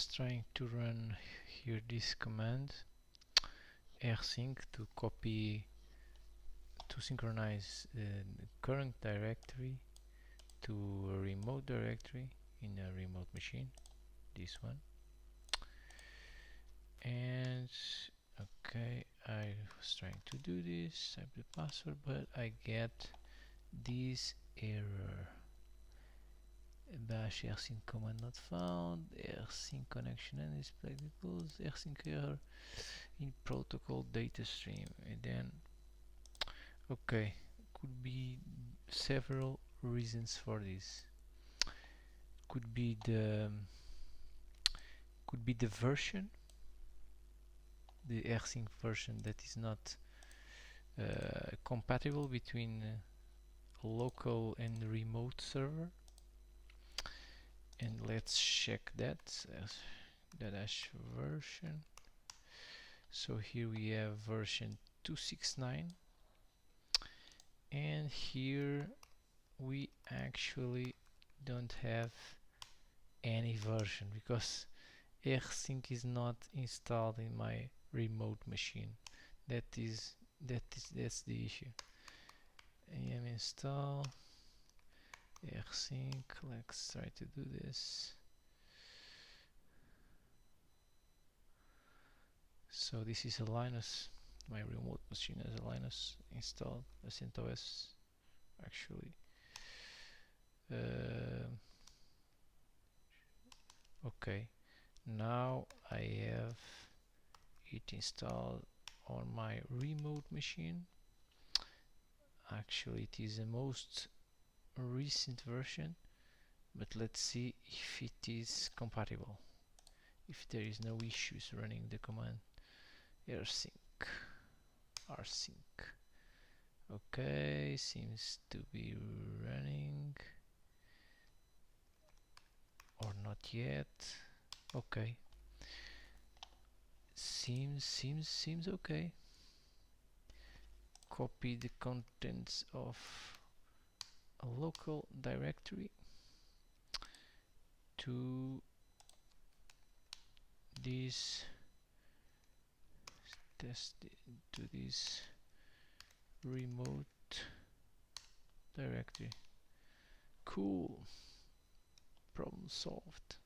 was trying to run here this command rsync to synchronize the current directory to a remote directory in a remote machine, this one. And okay, I was trying to do this, type the password, but I get this error. Bash rsync command not found, rsync connection and display because rsync error in protocol data stream. And then okay, could be several reasons for this. Could be the version, the rsync version that is not compatible between local and remote server. And let's check that dash version. So here we have version 269, and here we actually don't have any version because rsync is not installed in my remote machine. That's the issue. Am install rsync. Let's try to do this. So this is a Linux. My remote machine has a Linux installed, a CentOS actually. Okay, now I have it installed on my remote machine. Actually, it is the most recent version, but let's see if it is compatible, if there is no issues running the command rsync. Okay, seems to be running, or not yet. Okay, seems okay. Copy the contents of a local directory to this to this remote directory. Cool, problem solved.